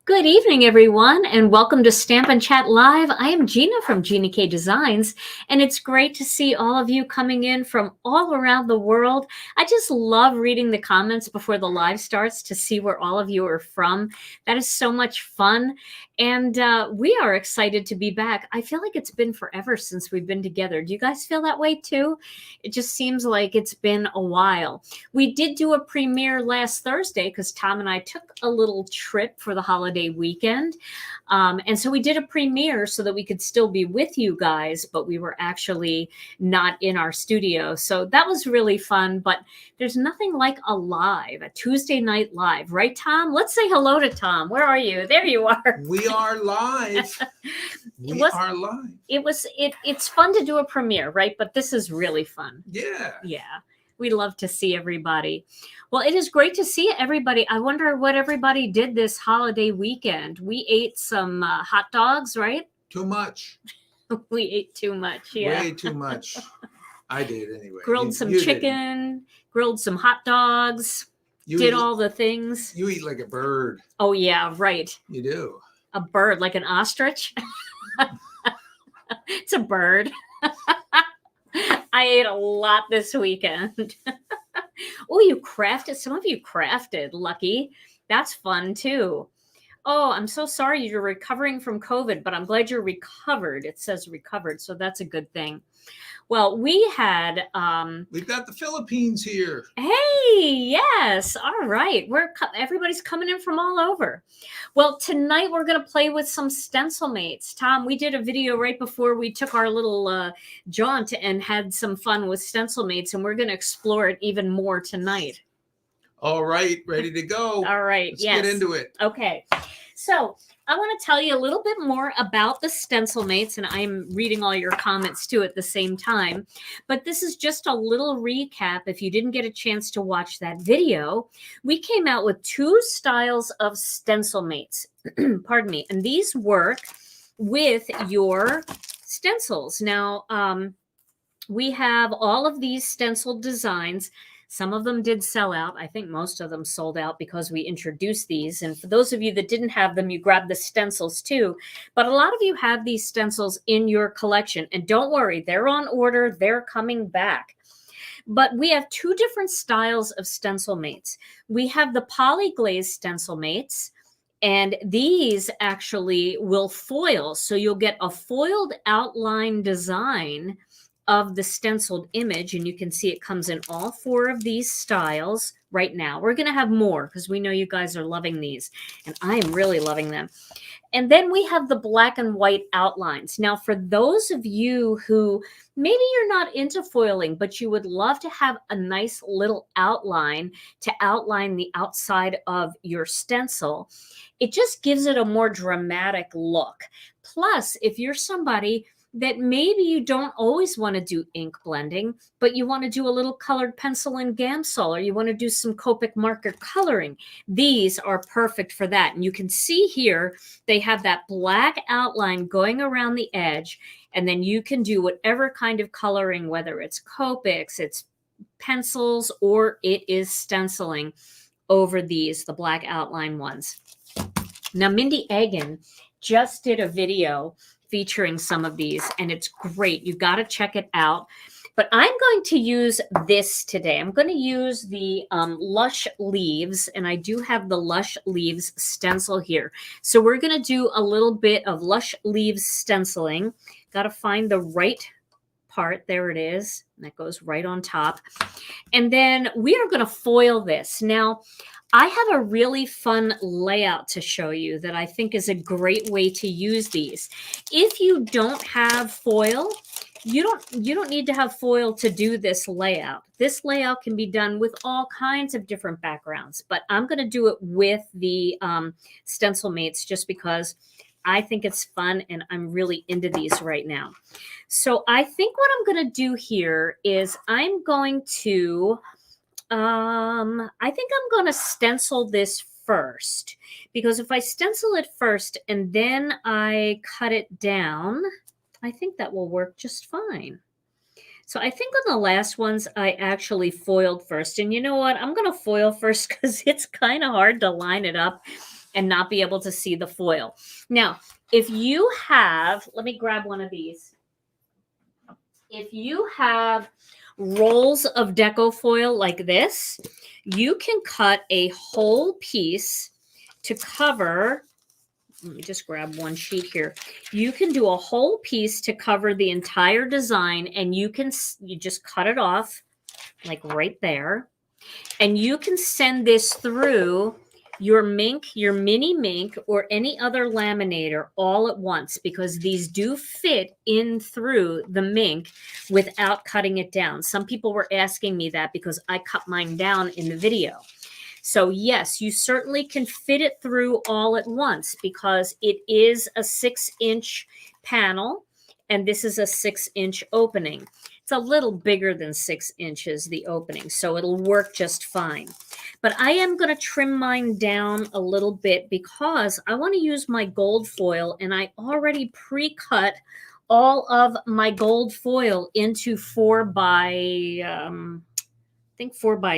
Good evening, everyone, and welcome to Stampin' Chat Live. I am Gina from Gina K Designs, and it's great to see all of you coming in from all around the world. I just love reading the comments before the live starts to see where all of you are from. That is so much fun, and we are excited to be back. I feel like it's been forever since we've been together. Do you guys feel that way too? It just seems like it's been a while. We did do a premiere last Thursday because Tom and I took a little trip for the holiday weekend. And so we did a premiere so that we could still be with you guys, but we were actually not in our studio. So that was really fun, but there's nothing like a Tuesday night live, right, Tom? Let's say hello to Tom. Where are you? There you are. We are live. We are live. It's fun to do a premiere, right? But this is really fun. Yeah. Yeah. We love to see everybody. Well, it is great to see everybody. I wonder what everybody did this holiday weekend. We ate some hot dogs, right? Too much. We ate too much, yeah. Way too much. I did anyway. Grilled some chicken, grilled some hot dogs, did all the things. You eat like a bird. Oh, yeah, right. You do. A bird, like an ostrich? It's a bird. I ate a lot this weekend. Oh, you crafted. Some of you crafted. Lucky. That's fun too. Oh, I'm so sorry you're recovering from COVID, but I'm glad you're recovered. It says recovered, so that's a good thing. Well, we had... We've got the Philippines here. Hey, yes. All right. Everybody's coming in from all over. Well, tonight we're going to play with some Stencil-Mates. Tom, we did a video right before we took our little jaunt and had some fun with Stencil-Mates, and we're going to explore it even more tonight. All right. Ready to go. All right. Let's get into it. Okay. So I want to tell you a little bit more about the Stencil-Mates, and I'm reading all your comments too at the same time. But this is just a little recap. If you didn't get a chance to watch that video, we came out with 2 styles of Stencil-Mates. Pardon me. And these work with your stencils. Now, we have all of these stencil designs. Some of them did sell out. I think most of them sold out because we introduced these. And for those of you that didn't have them, you grabbed the stencils too. But a lot of you have these stencils in your collection. And don't worry, they're on order. They're coming back. But we have 2 different styles of Stencil-Mates. We have the Poly-Glaze Stencil-Mates. And these actually will foil. So you'll get a foiled outline design of the stenciled image, and you can see it comes in all 4 of these styles right now. We're going to have more because we know you guys are loving these, and I am really loving them. And then we have the black and white outlines. Now, for those of you who maybe you're not into foiling, but you would love to have a nice little outline to outline the outside of your stencil, it just gives it a more dramatic look. Plus, if you're somebody that maybe you don't always want to do ink blending, but you want to do a little colored pencil and Gamsol, or you want to do some Copic marker coloring. These are perfect for that. And you can see here, they have that black outline going around the edge, and then you can do whatever kind of coloring, whether it's Copics, it's pencils, or it is stenciling over these, the black outline ones. Now, Mindy Egan just did a video featuring some of these, and it's great. You got to check it out. But I'm going to use this today. I'm going to use the Lush Leaves, and I do have the Lush Leaves stencil here. So we're going to do a little bit of Lush Leaves stenciling. Got to find the right part. There it is. And that goes right on top. And then we are going to foil this. Now, I have a really fun layout to show you that I think is a great way to use these. If you don't have foil, you don't need to have foil to do this layout. This layout can be done with all kinds of different backgrounds, but I'm going to do it with the Stencil-Mates just because I think it's fun and I'm really into these right now. So I think what I'm going to do here is I'm going to I think I'm going to stencil this first, because if I stencil it first and then I cut it down, I think that will work just fine. So I think on the last ones, I actually foiled first. And you know what? I'm going to foil first because it's kind of hard to line it up and not be able to see the foil. Now, if you have, let me grab one of these. If you have rolls of deco foil like this, you can cut a whole piece to cover. Let me just grab one sheet here. You can do a whole piece to cover the entire design, and you just cut it off like right there, and you can send this through your Mink, your mini Mink, or any other laminator all at once, because these do fit in through the Mink without cutting it down. Some people were asking me that because I cut mine down in the video. So yes, you certainly can fit it through all at once because it is a 6-inch panel and this is a 6-inch opening. It's a little bigger than 6 inches, the opening, so it'll work just fine. But I am going to trim mine down a little bit because I want to use my gold foil, and I already pre-cut all of my gold foil into 4 by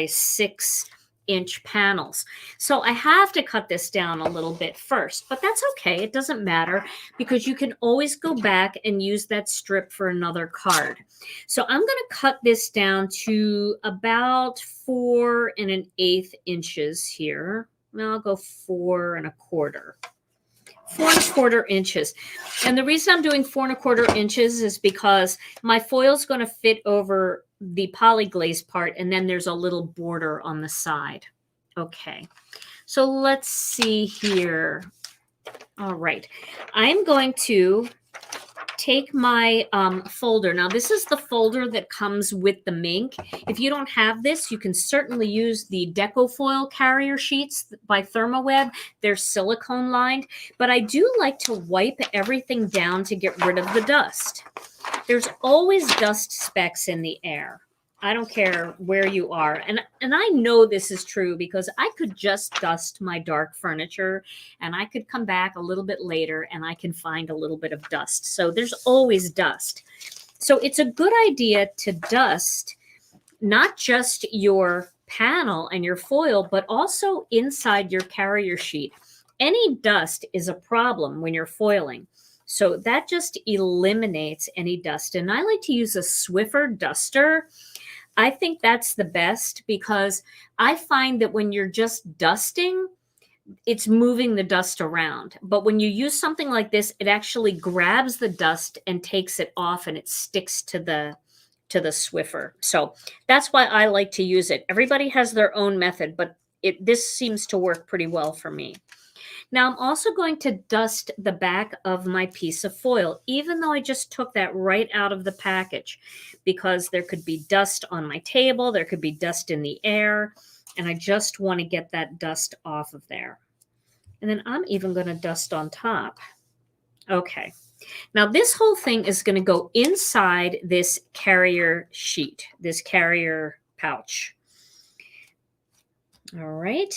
6 inch panels. So I have to cut this down a little bit first, but that's okay. It doesn't matter because you can always go back and use that strip for another card. So I'm going to cut this down to about 4 1/8 inches here. Now I'll go 4 1/4. 4 1/4 inches. And the reason I'm doing 4 1/4 inches is because my foil is going to fit over the Poly-Glaze part, and then there's a little border on the side. Okay, so let's see here. All right, I'm going to take my folder. Now, this is the folder that comes with the Mink. If you don't have this, you can certainly use the Deco Foil carrier sheets by ThermOWeb. They're silicone lined, but I do like to wipe everything down to get rid of the dust. There's always dust specks in the air. I don't care where you are. And I know this is true because I could just dust my dark furniture and I could come back a little bit later and I can find a little bit of dust. So there's always dust. So it's a good idea to dust not just your panel and your foil, but also inside your carrier sheet. Any dust is a problem when you're foiling. So that just eliminates any dust. And I like to use a Swiffer duster. I think that's the best because I find that when you're just dusting, it's moving the dust around. But when you use something like this, it actually grabs the dust and takes it off and it sticks to the Swiffer. So that's why I like to use it. Everybody has their own method, but this seems to work pretty well for me. Now I'm also going to dust the back of my piece of foil, even though I just took that right out of the package, because there could be dust on my table, there could be dust in the air, and I just want to get that dust off of there. And then I'm even going to dust on top. Okay. Now this whole thing is going to go inside this carrier sheet, this carrier pouch. All right.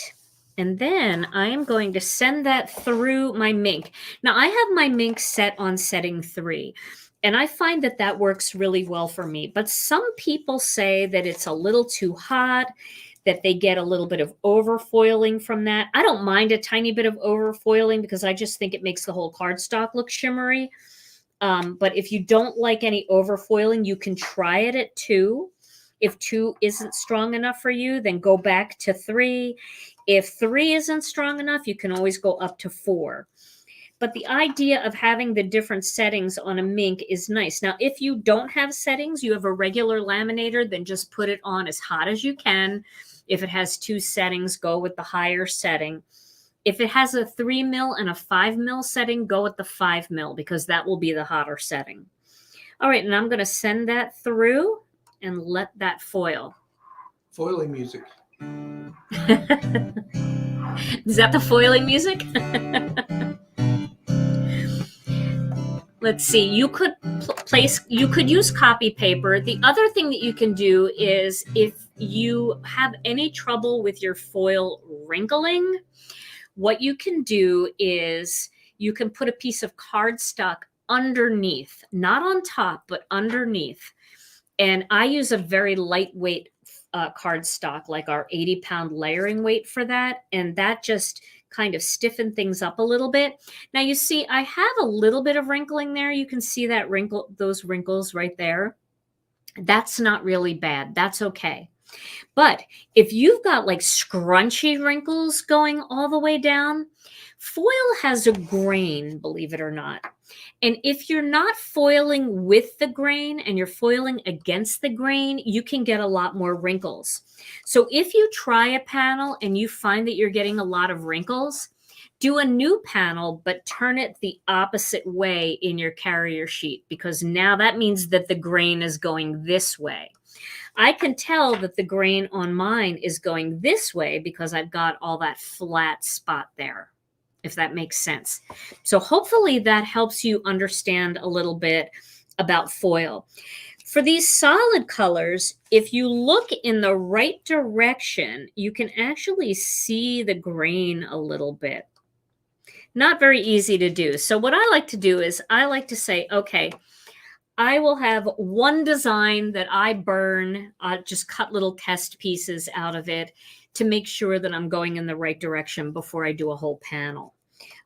And then I am going to send that through my Mink. Now I have my Mink set on setting 3. And I find that that works really well for me. But some people say that it's a little too hot, that they get a little bit of overfoiling from that. I don't mind a tiny bit of overfoiling because I just think it makes the whole cardstock look shimmery. But if you don't like any overfoiling, you can try it at 2. If 2 isn't strong enough for you, then go back to 3. If 3 isn't strong enough, you can always go up to 4. But the idea of having the different settings on a Mink is nice. Now, if you don't have settings, you have a regular laminator, then just put it on as hot as you can If it has 2 settings, go with the higher setting. If it has a 3 mil and a 5 mil setting, go with the 5 mil because that will be the hotter setting. All right, and I'm going to send that through and let that foil. Foiling music. Is that the foiling music? Let's see. You could use copy paper. The other thing that you can do is if you have any trouble with your foil wrinkling, what you can do is you can put a piece of cardstock underneath, not on top, but underneath. And I use a very lightweight cardstock, like our 80-pound layering weight for that. And that just kind of stiffen things up a little bit. Now you see, I have a little bit of wrinkling there. You can see that those wrinkles right there. That's not really bad. That's okay. But if you've got like scrunchy wrinkles going all the way down, foil has a grain, believe it or not. And if you're not foiling with the grain and you're foiling against the grain, you can get a lot more wrinkles. So if you try a panel and you find that you're getting a lot of wrinkles, do a new panel, but turn it the opposite way in your carrier sheet, because now that means that the grain is going this way. I can tell that the grain on mine is going this way because I've got all that flat spot there, if that makes sense. So hopefully that helps you understand a little bit about foil. For these solid colors, if you look in the right direction, you can actually see the grain a little bit. Not very easy to do. So what I like to do is I like to say, okay, I will have one design that I burn, just cut little test pieces out of it to make sure that I'm going in the right direction before I do a whole panel.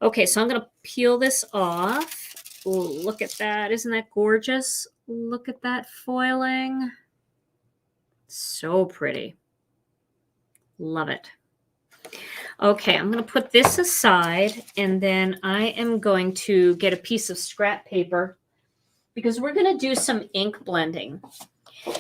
Okay, so I'm going to peel this off. Ooh, look at that. Isn't that gorgeous? Look at that foiling. So pretty. Love it. Okay, I'm going to put this aside, and then I am going to get a piece of scrap paper because we're going to do some ink blending.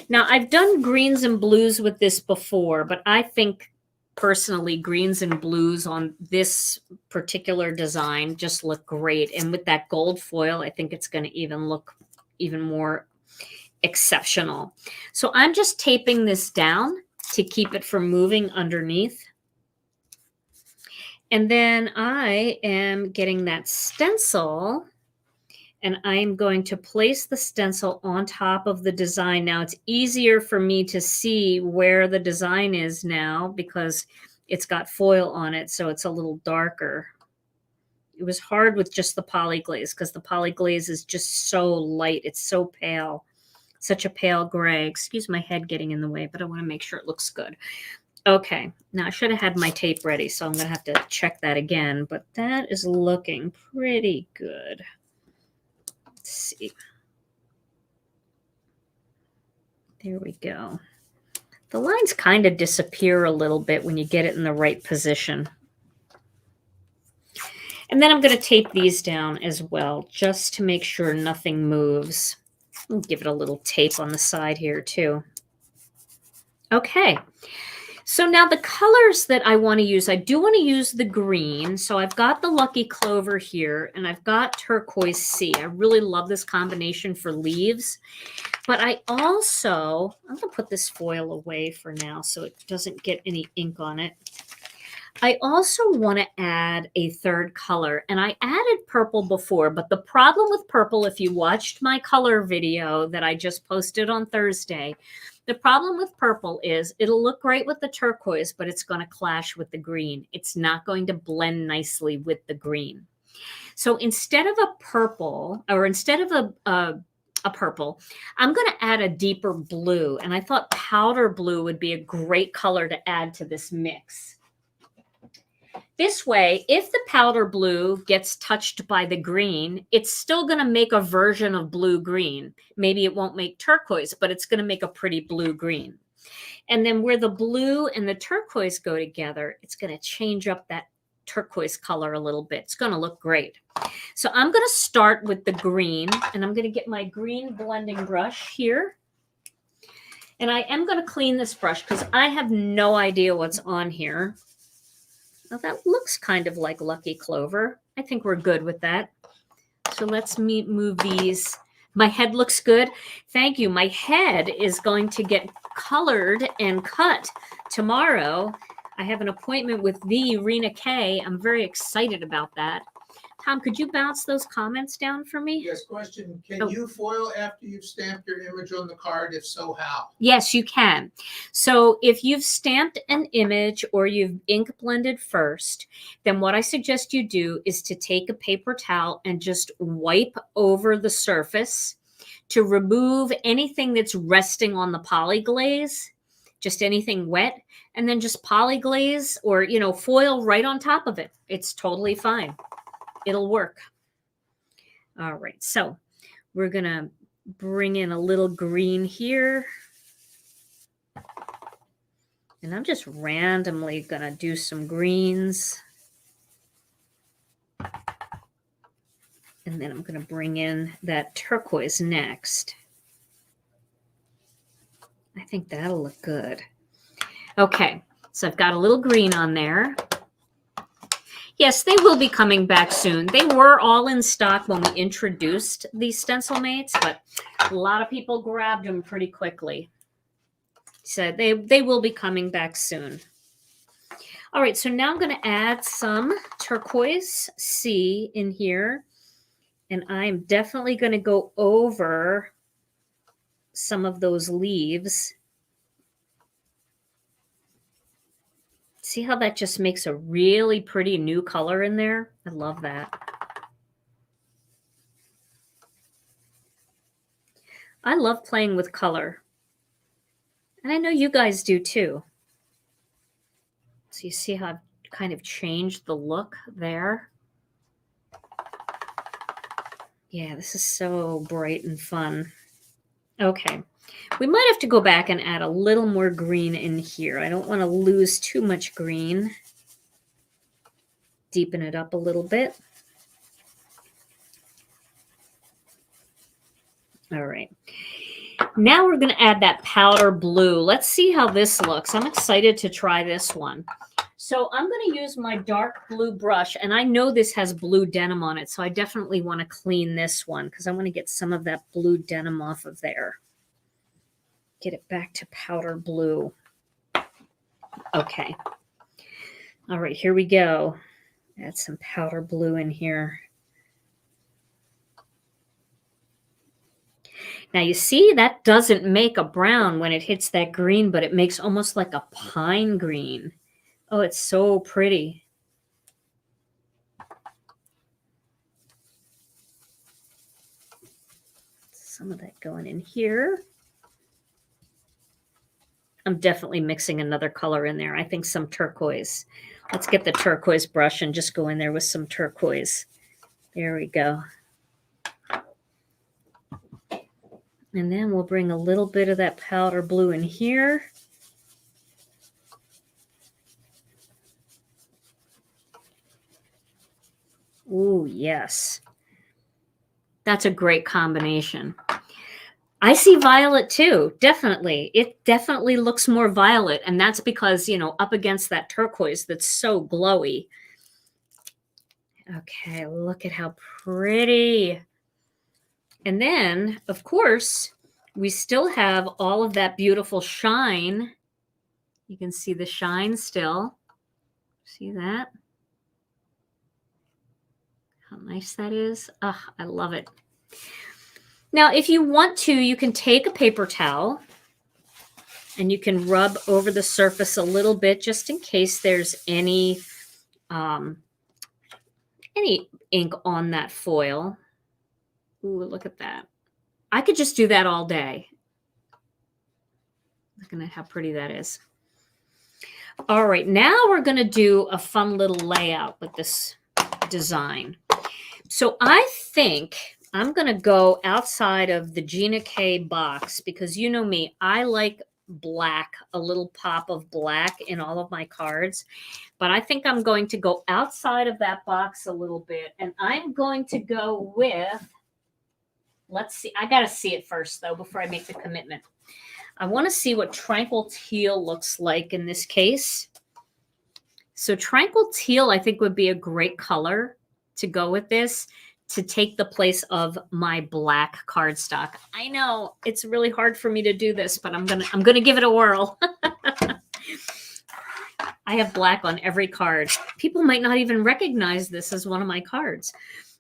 Now, I've done greens and blues with this before, but I think personally greens and blues on this particular design just look great. And with that gold foil, I think it's going to even look even more exceptional. So I'm just taping this down to keep it from moving underneath. And then I am getting that stencil, and I'm going to place the stencil on top of the design. Now it's easier for me to see where the design is now because it's got foil on it, so it's a little darker. It was hard with just the Poly-Glaze because the Poly-Glaze is just so light. It's so pale, such a pale gray. Excuse my head getting in the way, but I want to make sure it looks good. Okay, now I should have had my tape ready, so I'm going to have to check that again, but that is looking pretty good. Let's see. There we go. The lines kind of disappear a little bit when you get it in the right position. And then I'm going to tape these down as well, just to make sure nothing moves. I'll give it a little tape on the side here too. Okay. So now the colors that I want to use, I do want to use the green. So I've got the Lucky Clover here, and I've got Turquoise Sea. I really love this combination for leaves. But I also, I'm going to put this foil away for now so it doesn't get any ink on it. I also want to add a third color, and I added purple before, but the problem with purple, if you watched my color video that I just posted on Thursday, the problem with purple is it'll look great with the turquoise, but it's going to clash with the green. It's not going to blend nicely with the green. So instead of a purple, or instead of a purple, I'm going to add a deeper blue, and I thought powder blue would be a great color to add to this mix. This way, if the powder blue gets touched by the green, it's still going to make a version of blue-green. Maybe it won't make turquoise, but it's going to make a pretty blue-green. And then where the blue and the turquoise go together, it's going to change up that turquoise color a little bit. It's going to look great. So I'm going to start with the green, and I'm going to get my green blending brush here. And I am going to clean this brush because I have no idea what's on here. Now that looks kind of like Lucky Clover. I think we're good with that. So let's move these. My head looks good. Thank you. My head is going to get colored and cut tomorrow. I have an appointment with the Rena K. I'm very excited about that. Tom, could you bounce those comments down for me? Yes, question. Can you foil after you've stamped your image on the card? If so, how? Yes, you can. So if you've stamped an image or you've ink blended first, then what I suggest you do is to take a paper towel and just wipe over the surface to remove anything that's resting on the Poly-Glaze, just anything wet, and then just Poly-Glaze or, foil right on top of it. It's totally fine. It'll work. All right, so we're going to bring in a little green here. And I'm just randomly going to do some greens. And then I'm going to bring in that turquoise next. I think that'll look good. Okay, so I've got a little green on there. Yes, they will be coming back soon. They were all in stock when we introduced these Stencil-Mates, but a lot of people grabbed them pretty quickly. So they will be coming back soon. All right, so now I'm going to add some Turquoise Sea in here. And I'm definitely going to go over some of those leaves. See how that just makes a really pretty new color in there? I love that. I love playing with color. And I know you guys do too. So you see how I've kind of changed the look there? Yeah, this is so bright and fun. Okay. We might have to go back and add a little more green in here. I don't want to lose too much green. Deepen it up a little bit. All right. Now we're going to add that powder blue. Let's see how this looks. I'm excited to try this one. So I'm going to use my dark blue brush, and I know this has blue denim on it, so I definitely want to clean this one because I want to get some of that blue denim off of there. Get it back to powder blue. Okay. All right, here we go. Add some powder blue in here. Now you see that doesn't make a brown when it hits that green, but it makes almost like a pine green. Oh, it's so pretty. Some of that going in here. I'm definitely mixing another color in there. I think some turquoise. Let's get the turquoise brush and just go in there with some turquoise. There we go. And then we'll bring a little bit of that powder blue in here. Ooh, yes. That's a great combination. I see violet too, definitely. It definitely looks more violet, and that's because, up against that turquoise that's so glowy. Okay, look at how pretty. And then, of course, we still have all of that beautiful shine. You can see the shine still. See that? How nice that is. Oh, I love it. Now, if you want to, you can take a paper towel and you can rub over the surface a little bit just in case there's any ink on that foil. Ooh, look at that. I could just do that all day. Looking at how pretty that is. All right, now we're going to do a fun little layout with this design. So I think I'm going to go outside of the Gina K box because you know me, I like black, a little pop of black in all of my cards. But I think I'm going to go outside of that box a little bit, and I'm going to go with, let's see, I got to see it first though before I make the commitment. I want to see what Tranquil Teal looks like in this case. So Tranquil Teal, I think, would be a great color to go with this, to take the place of my black cardstock. I know it's really hard for me to do this, but I'm gonna give it a whirl. I have black on every card. People might not even recognize this as one of my cards.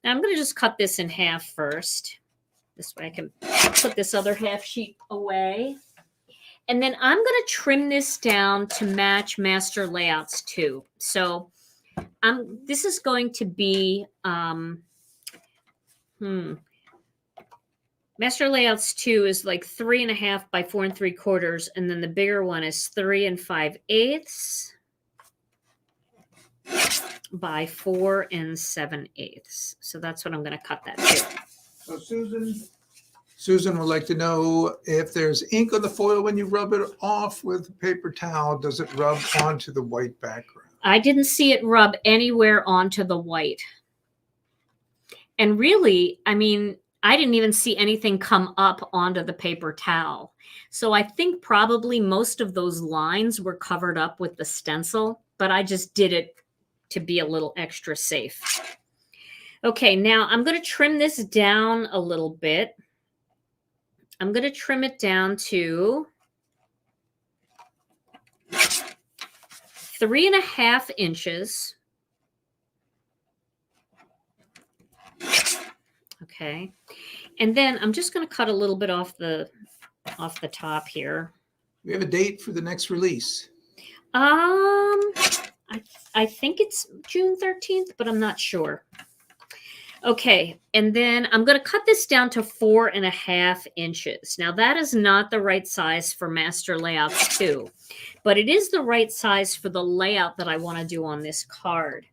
Now I'm gonna just cut this in half first. This way I can put this other half sheet away. And then I'm gonna trim this down to match Master Layouts 2. So this is going to be Master Layouts 2 is like 3.5 by 4 3/4, and then the bigger one is 3 5/8 by 4 7/8. So that's what I'm going to cut that to. So Susan would like to know if there's ink on the foil when you rub it off with a paper towel, does it rub onto the white background? I didn't see it rub anywhere onto the white. And really, I mean, I didn't even see anything come up onto the paper towel. So I think probably most of those lines were covered up with the stencil, but I just did it to be a little extra safe. Okay, now I'm going to trim this down a little bit. I'm going to trim it down to 3.5 inches. Okay. And then I'm just going to cut a little bit off the top here. We have a date for the next release. I think it's June 13th, but I'm not sure. Okay, and then I'm going to cut this down to 4.5 inches. Now that is not the right size for Master Layouts 2, but it is the right size for the layout that I want to do on this card.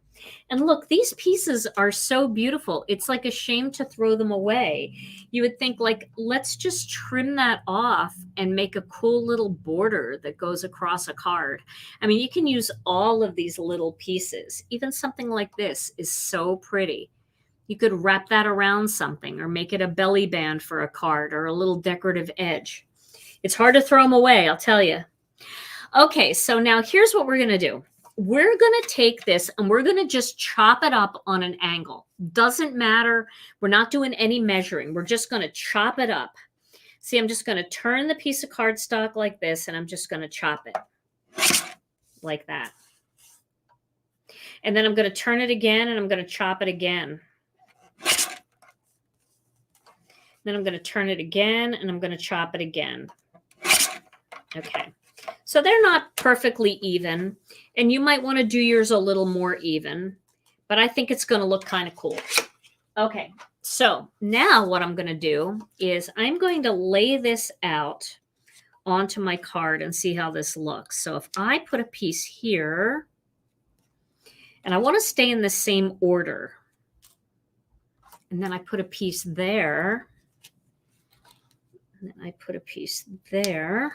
And look, these pieces are so beautiful. It's like a shame to throw them away. You would think, like, let's just trim that off and make a cool little border that goes across a card. I mean, you can use all of these little pieces. Even something like this is so pretty. You could wrap that around something or make it a belly band for a card or a little decorative edge. It's hard to throw them away, I'll tell you. Okay, so now here's what we're going to do. We're going to take this and we're going to just chop it up on an angle. Doesn't matter. We're not doing any measuring. We're just going to chop it up. See, I'm just going to turn the piece of cardstock like this and I'm just going to chop it like that. And then I'm going to turn it again and I'm going to chop it again. Then I'm going to turn it again and I'm going to chop it again. Okay. So they're not perfectly even, and you might want to do yours a little more even, but I think it's going to look kind of cool. Okay, so now what I'm going to do is I'm going to lay this out onto my card and see how this looks. So if I put a piece here, and I want to stay in the same order, and then I put a piece there, and then I put a piece there,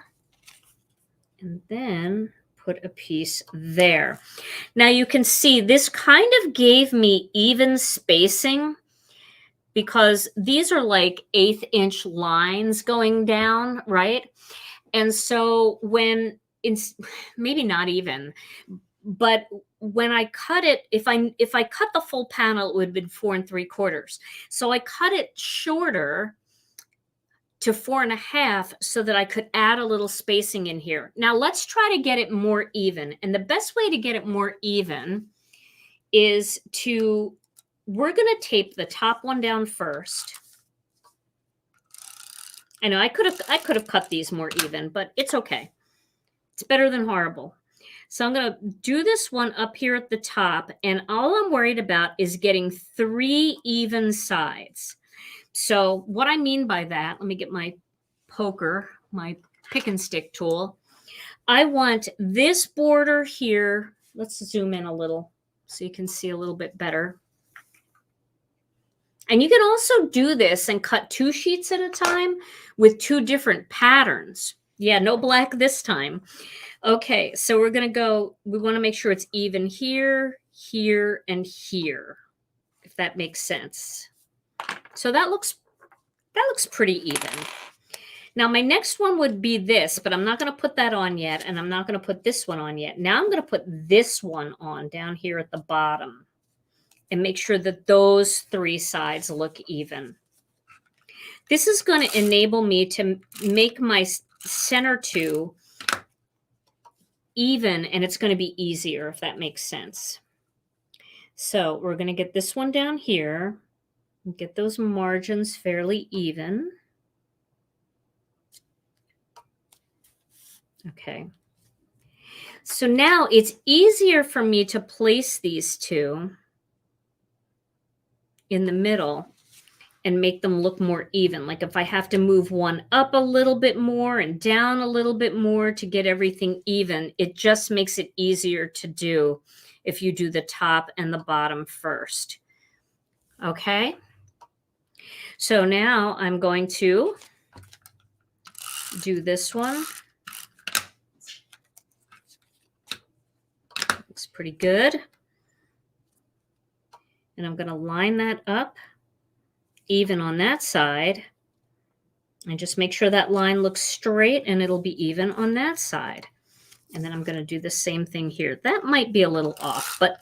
and then put a piece there. Now you can see this kind of gave me even spacing because these are like 1/8 inch lines going down, right? And so when it's maybe not even, but when I cut it, if I cut the full panel, it would have been 4 3/4. So I cut it shorter to 4.5 so that I could add a little spacing in here. Now let's try to get it more even. And the best way to get it more even is we're going to tape the top one down first. I know I could have cut these more even, but it's okay. It's better than horrible. So I'm going to do this one up here at the top, and all I'm worried about is getting 3 even sides. So what I mean by that, let me get my poker, my pick and stick tool. I want this border here. Let's zoom in a little so you can see a little bit better. And you can also do this and cut 2 sheets at a time with 2 different patterns. Yeah, no black this time. Okay, so we're going to go, we want to make sure it's even here, here, and here, if that makes sense. So that looks pretty even. Now my next one would be this, but I'm not going to put that on yet, and I'm not going to put this one on yet. Now I'm going to put this one on down here at the bottom and make sure that those three sides look even. This is going to enable me to make my center two even, and it's going to be easier, if that makes sense. So we're going to get this one down here and get those margins fairly even. Okay. So now it's easier for me to place these two in the middle and make them look more even. Like if I have to move one up a little bit more and down a little bit more to get everything even, it just makes it easier to do if you do the top and the bottom first. Okay. So now I'm going to do this one. Looks pretty good. And I'm going to line that up even on that side and just make sure that line looks straight, and it'll be even on that side. And then I'm going to do the same thing here. That might be a little off, but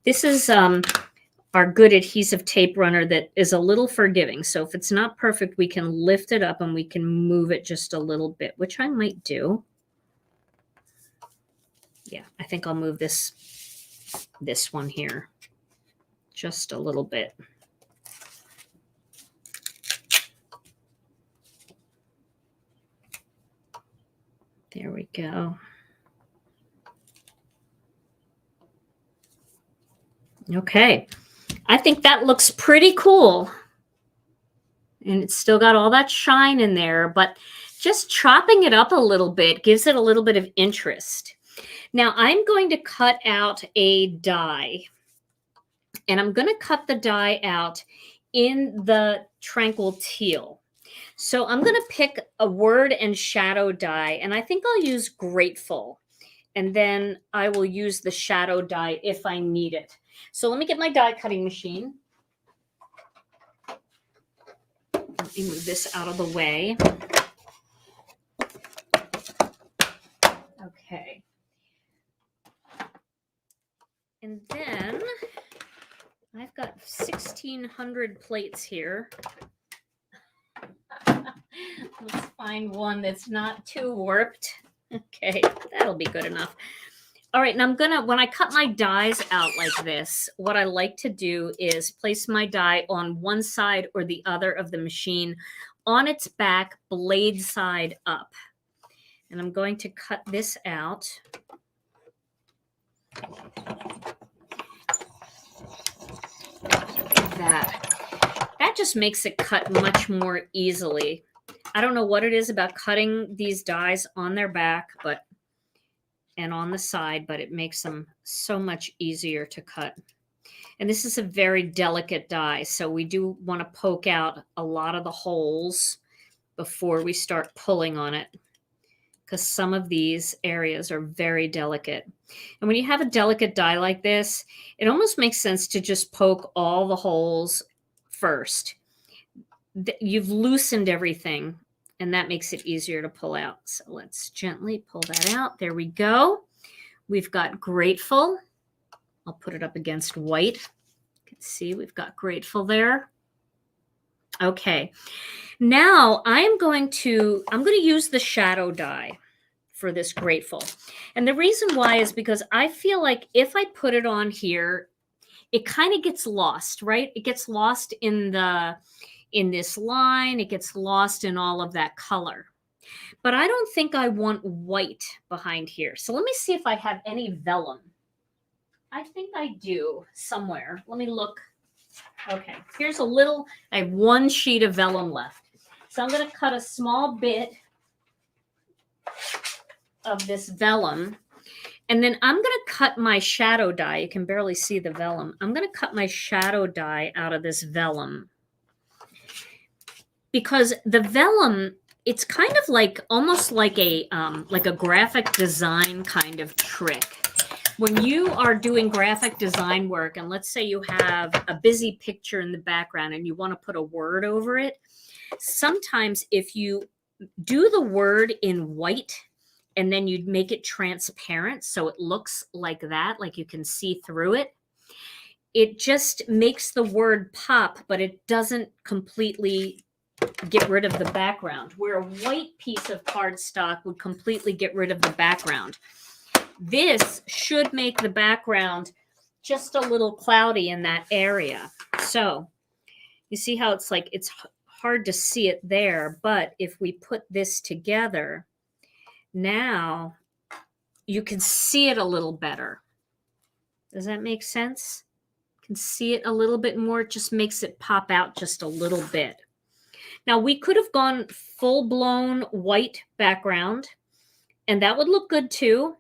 this is our good adhesive tape runner that is a little forgiving. So if it's not perfect, we can lift it up and we can move it just a little bit, which I might do. Yeah, I think I'll move this one here just a little bit. There we go. Okay, I think that looks pretty cool. And it's still got all that shine in there, but just chopping it up a little bit gives it a little bit of interest. Now I'm going to cut out a die, and I'm going to cut the die out in the Tranquil Teal. So I'm going to pick a word and shadow die, and I think I'll use Grateful, and then I will use the shadow die if I need it. So let me get my die cutting machine. Let me move this out of the way. Okay. And then I've got 1,600 plates here. Let's find one that's not too warped. Okay, that'll be good enough. All right, and I'm gonna, when I cut my dies out like this, what I like to do is place my die on one side or the other of the machine on its back, blade side up. And I'm going to cut this out. Look at that. That just makes it cut much more easily. I don't know what it is about cutting these dies on their back, and on the side, but it makes them so much easier to cut. And this is a very delicate die, so we do want to poke out a lot of the holes before we start pulling on it, because some of these areas are very delicate. And when you have a delicate die like this, it almost makes sense to just poke all the holes first. You've loosened everything, and that makes it easier to pull out. So let's gently pull that out. There we go. We've got Grateful. I'll put it up against white. You can see we've got Grateful there. Okay. Now I'm going to use the shadow die for this Grateful. And the reason why is because I feel like if I put it on here, it kind of gets lost, right? It gets lost in this line, it gets lost in all of that color. But I don't think I want white behind here. So let me see if I have any vellum. I think I do somewhere. Let me look. Okay, here's a little, I have one sheet of vellum left. So I'm going to cut a small bit of this vellum. And then I'm going to cut my shadow die. You can barely see the vellum. I'm going to cut my shadow die out of this vellum. Because the vellum, it's kind of like almost like a graphic design kind of trick. When you are doing graphic design work, and let's say you have a busy picture in the background and you want to put a word over it, sometimes if you do the word in white, and then you'd make it transparent so it looks like that, like you can see through it. It just makes the word pop, but it doesn't completely get rid of the background, where a white piece of cardstock would completely get rid of the background. This should make the background just a little cloudy in that area. So you see how it's like, it's hard to see it there, but if we put this together, now you can see it a little better. Does that make sense? You can see it a little bit more. It just makes it pop out just a little bit. Now we could have gone full-blown white background, and that would look good too.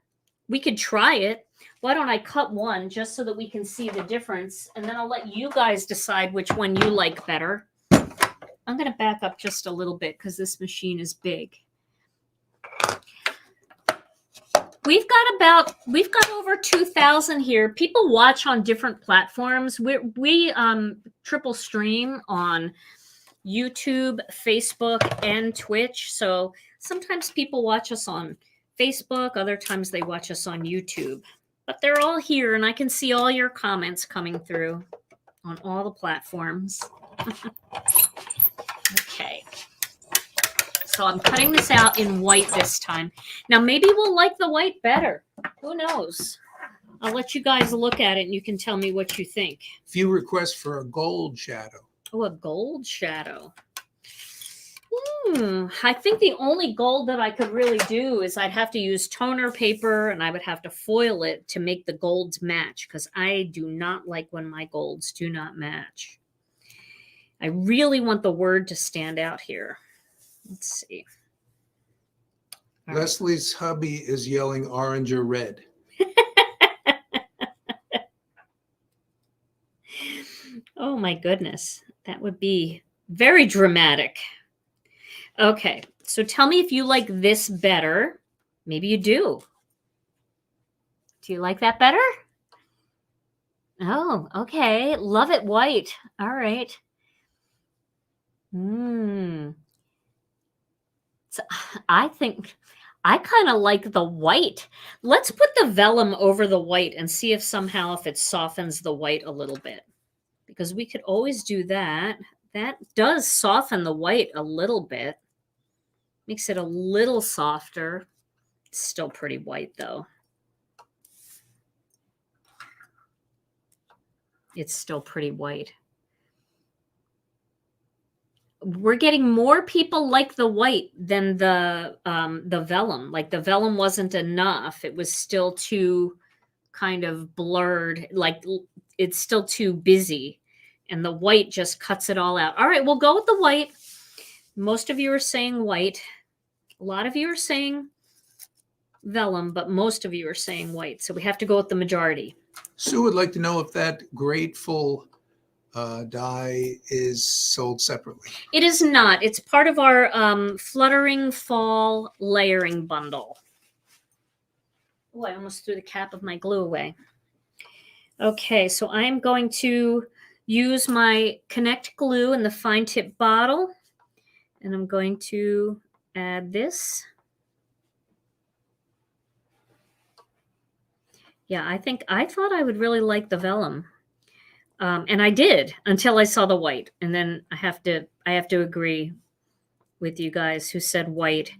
We could try it. Why don't I cut one just so that we can see the difference, and then I'll let you guys decide which one you like better. I'm going to back up just a little bit because this machine is big. We've got over 2,000 here. People watch on different platforms. We triple stream on YouTube, Facebook, and Twitch. So sometimes people watch us on Facebook, other times they watch us on YouTube. But they're all here, and I can see all your comments coming through on all the platforms. Okay. So I'm cutting this out in white this time. Now maybe we'll like the white better. Who knows? I'll let you guys look at it and you can tell me what you think. Few requests for a gold shadow. Oh, a gold shadow. I think the only gold that I could really do is I'd have to use toner paper, and I would have to foil it to make the golds match, because I do not like when my golds do not match. I really want the word to stand out here. Let's see. All right. Leslie's hubby is yelling orange or red. Oh my goodness. That would be very dramatic. Okay, so tell me if you like this better. Maybe you do. Do you like that better? Oh, okay. Love it white. All right. So I think I kind of like the white. Let's put the vellum over the white and see if somehow if it softens the white a little bit, because we could always do that. That does soften the white a little bit. Makes it a little softer. It's still pretty white though. It's still pretty white. We're getting more people like the white than the vellum. Like the vellum wasn't enough. It was still too kind of blurred. Like it's still too busy. And the white just cuts it all out. All right, we'll go with the white. Most of you are saying white. A lot of you are saying vellum, but most of you are saying white. So we have to go with the majority. Sue would like to know if that Grateful die is sold separately. It is not. It's part of our Fluttering Fall layering bundle. Oh, I almost threw the cap of my glue away. Okay, so I'm going to use my Connect glue in the fine tip bottle, and I'm going to add this. Yeah, I thought I would really like the vellum. And I did until I saw the white. And then I have to agree with you guys who said white.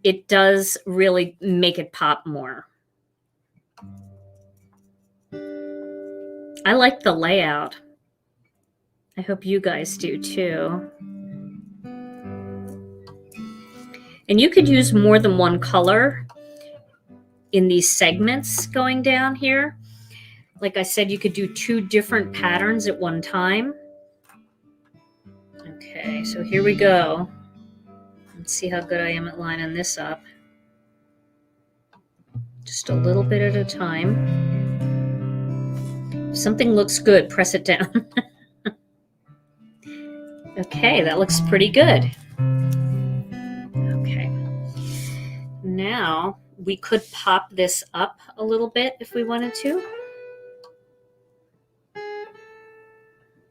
It does really make it pop more. I like the layout. I hope you guys do too. And you could use more than one color in these segments going down here. Like I said, you could do 2 different patterns at one time. Okay, so here we go. Let's see how good I am at lining this up. Just a little bit at a time. If something looks good, press it down. Okay, that looks pretty good. Okay. Now, we could pop this up a little bit if we wanted to.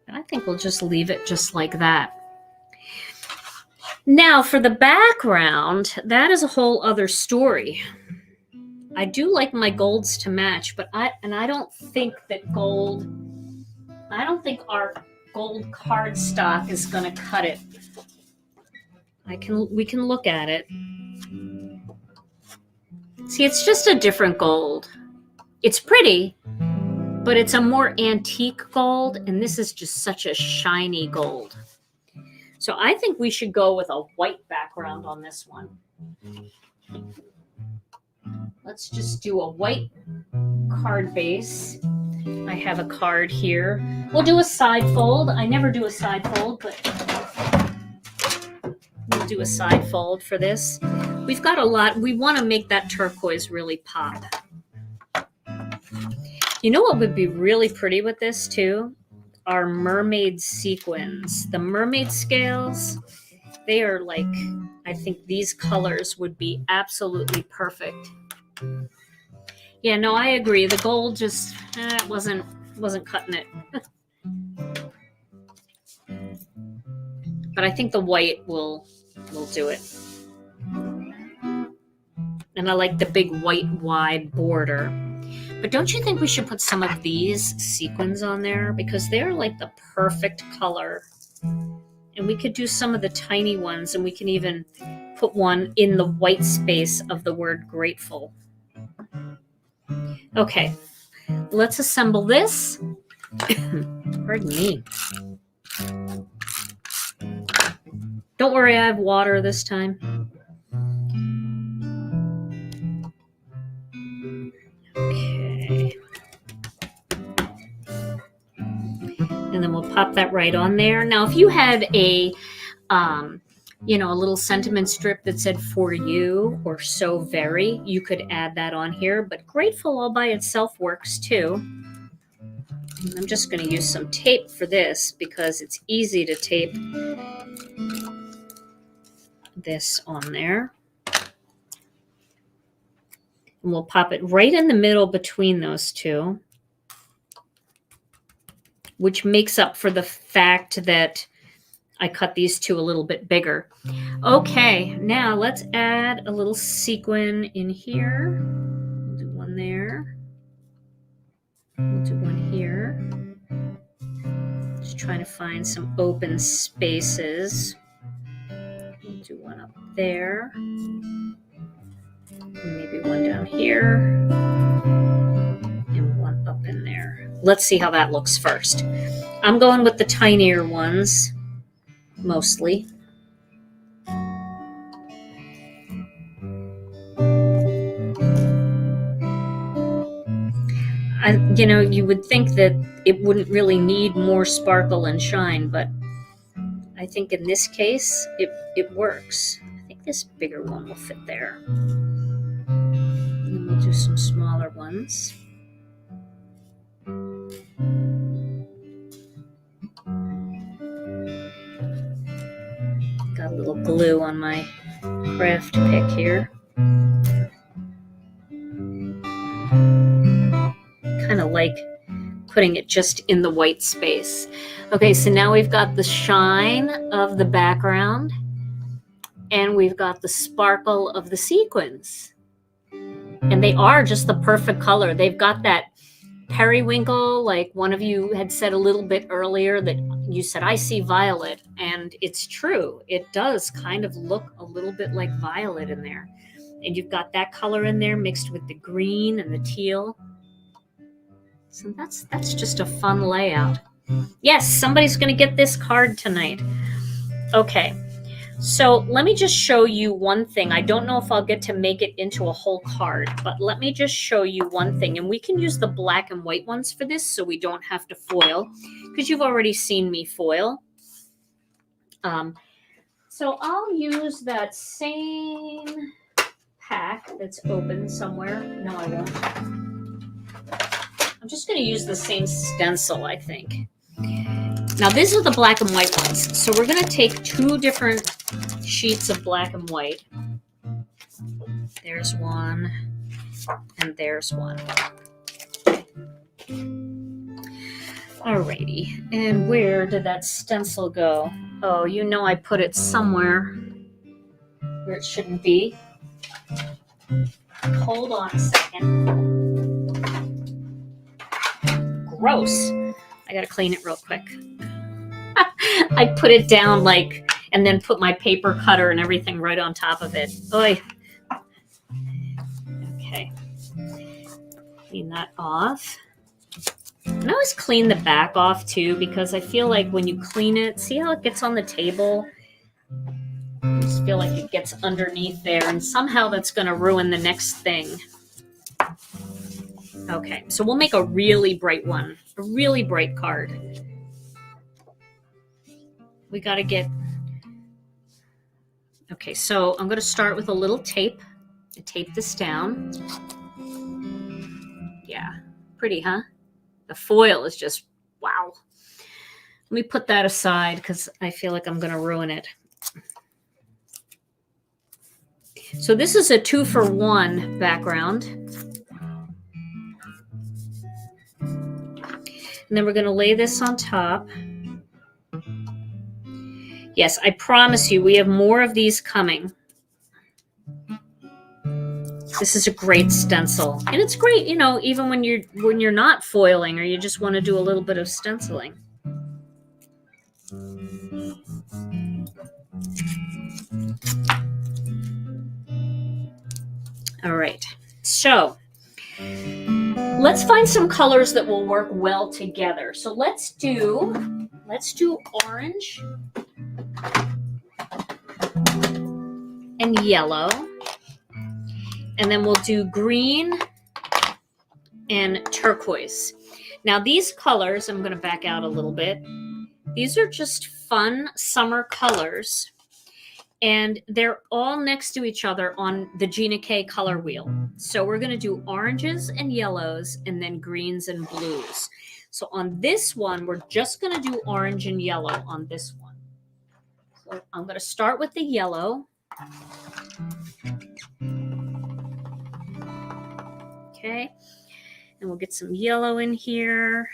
I think we'll just leave it just like that. Now for the background, that is a whole other story. I do like my golds to match, but I don't think our gold cardstock is going to cut it. We can look at it. See, it's just a different gold. It's pretty, but it's a more antique gold, and this is just such a shiny gold. So I think we should go with a white background on this one. Let's just do a white card base. I have a card here. We'll do a side fold. I never do a side fold, but we'll do a side fold for this. We've got a lot. We want to make that turquoise really pop. You know what would be really pretty with this too? Our mermaid sequins. The mermaid scales, they are like, I think these colors would be absolutely perfect. Yeah, no, I agree. The gold just wasn't cutting it. But I think the white will do it. And I like the big white wide border. But don't you think we should put some of these sequins on there? Because they're like the perfect color. And we could do some of the tiny ones, and we can even put one in the white space of the word grateful. Okay, let's assemble this. Pardon me. Don't worry, I have water this time. Okay. And then we'll pop that right on there. Now, if you had a little sentiment strip that said "for you" or "so very," you could add that on here. But grateful all by itself works too. And I'm just going to use some tape for this because it's easy to tape this on there. And we'll pop it right in the middle between those two, which makes up for the fact that I cut these two a little bit bigger. Okay, now let's add a little sequin in here. We'll do one there. We'll do one here. Just trying to find some open spaces. We'll do one up there. Maybe one down here. And one up in there. Let's see how that looks first. I'm going with the tinier ones, mostly. You would think that it wouldn't really need more sparkle and shine, but I think in this case, it works. I think this bigger one will fit there. And then we'll do some smaller ones. Got a little glue on my craft pick here. Kind of like putting it just in the white space. Okay, so now we've got the shine of the background and we've got the sparkle of the sequins. And they are just the perfect color. They've got that periwinkle, like one of you had said a little bit earlier that you said, I see violet. And it's true. It does kind of look a little bit like violet in there. And you've got that color in there mixed with the green and the teal. So that's just a fun layout. Yes, somebody's going to get this card tonight. Okay, so let me just show you one thing. I don't know if I'll get to make it into a whole card, but let me just show you one thing. And we can use the black and white ones for this so we don't have to foil, because you've already seen me foil. So I'll use that same pack that's open somewhere. No, I won't. I'm just going to use the same stencil, I think. Now, these are the black and white ones. So we're going to take two different sheets of black and white. There's one, and there's one. Alrighty. And where did that stencil go? Oh, I put it somewhere. where it shouldn't be. Hold on a second. Gross. I gotta clean it real quick. I put it down like, and then put my paper cutter and everything right on top of it. Oy. Okay. Clean that off. And I always clean the back off too, because I feel like when you clean it, see how it gets on the table? I just feel like it gets underneath there, and somehow that's going to ruin the next thing. Okay, so we'll make a really bright one, a really bright card. We got to get... Okay, so I'm going to start with a little tape. I tape this down. Yeah, pretty, huh? The foil is just, wow. Let me put that aside because I feel like I'm going to ruin it. So this is a 2-for-1 background. And then we're going to lay this on top. Yes, I promise you, we have more of these coming. This is a great stencil. And it's great, you know, even when you're not foiling or you just want to do a little bit of stenciling. All right. So, let's find some colors that will work well together. So let's do orange and yellow. And then we'll do green and turquoise. Now these colors, I'm going to back out a little bit. These are just fun summer colors. And they're all next to each other on the Gina K color wheel. So we're going to do oranges and yellows and then greens and blues. So on this one, we're just going to do orange and yellow on this one. So I'm going to start with the yellow. Okay. And we'll get some yellow in here.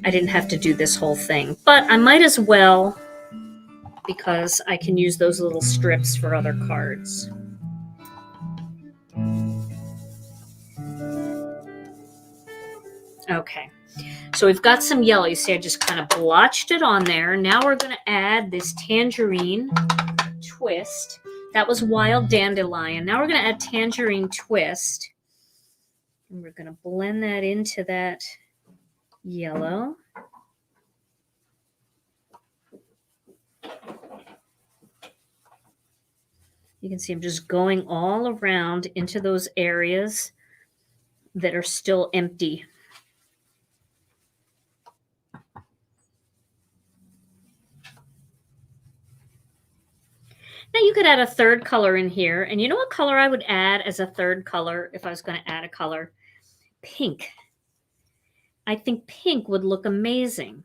I didn't have to do this whole thing, but I might as well because I can use those little strips for other cards. Okay, so we've got some yellow. You see, I just kind of blotched it on there. Now we're going to add this Tangerine Twist. That was Wild Dandelion. Now we're going to add Tangerine Twist. And we're going to blend that into that yellow. You can see I'm just going all around into those areas that are still empty. Now you could add a third color in here. And you know what color I would add as a third color if I was going to add a color? Pink. I think pink would look amazing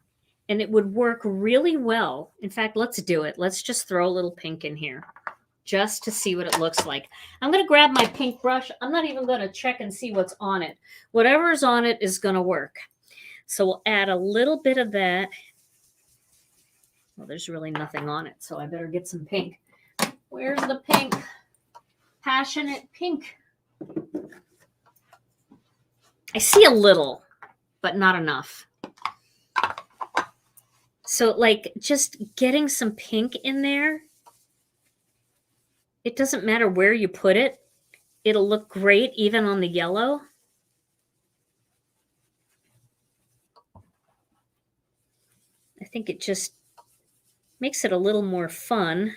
and it would work really well. In fact, let's do it. Let's just throw a little pink in here just to see what it looks like. I'm going to grab my pink brush. I'm not even going to check and see what's on it. Whatever's on it is going to work. So we'll add a little bit of that. Well, there's really nothing on it, so I better get some pink. Where's the pink? Passionate pink. I see a little, but not enough. So like just getting some pink in there, it doesn't matter where you put it. It'll look great even on the yellow. I think it just makes it a little more fun.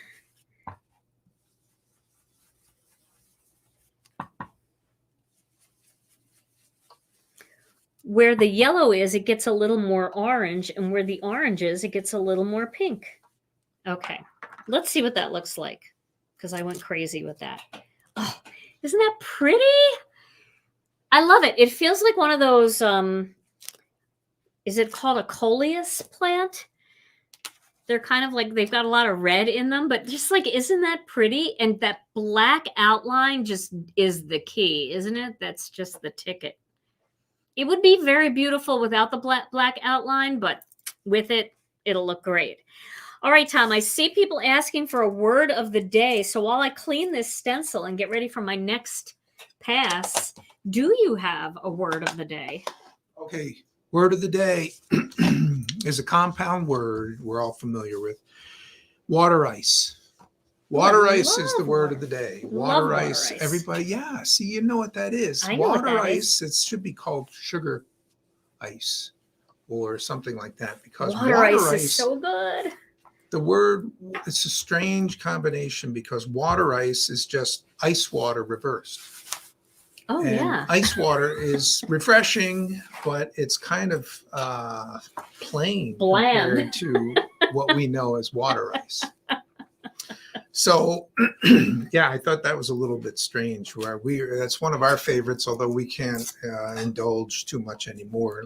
Where the yellow is, it gets a little more orange, and where the orange is, it gets a little more pink. Okay, let's see what that looks like, because I went crazy with that. Oh, isn't that pretty? I love it. It feels like one of those, is it called a coleus plant? They're kind of like, they've got a lot of red in them, but just like, isn't that pretty? And that black outline just is the key, isn't it? That's just the ticket. It would be very beautiful without the black outline, but with it, it'll look great. All right, Tom, I see people asking for a word of the day. So while I clean this stencil and get ready for my next pass, do you have a word of the day? Okay, word of the day is a compound word we're all familiar with. Water ice. Water ice is the word of the day. Water ice. Everybody, yeah. See, you know what that is. I know water what that ice. It should be called sugar ice or something like that, because water ice is so good. The word, it's a strange combination because water ice is just ice water reversed. Oh, and yeah. Ice water is refreshing, but it's kind of plain compared to what we know as water ice. So, yeah, I thought that was a little bit strange. That's one of our favorites, although we can't indulge too much anymore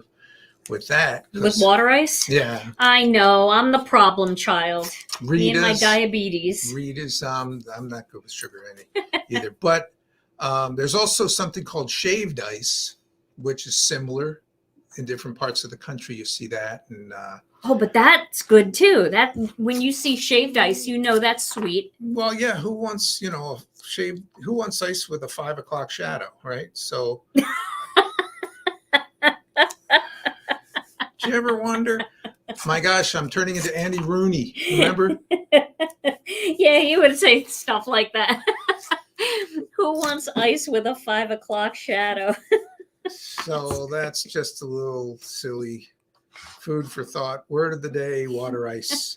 with that. With water ice? Yeah. I know. I'm the problem child. Me and my diabetes. Rita's, I'm not good with sugar either. But there's also something called shaved ice, which is similar. In different parts of the country, you see that. And oh, but that's good too. That when you see shaved ice, you know that's sweet. Well, yeah. Who wants, who wants ice with a 5 o'clock shadow, right? So, do you ever wonder? My gosh, I'm turning into Andy Rooney. Remember? Yeah, he would say stuff like that. Who wants ice with a 5 o'clock shadow? So that's just a little silly food for thought. Word of the day, water ice.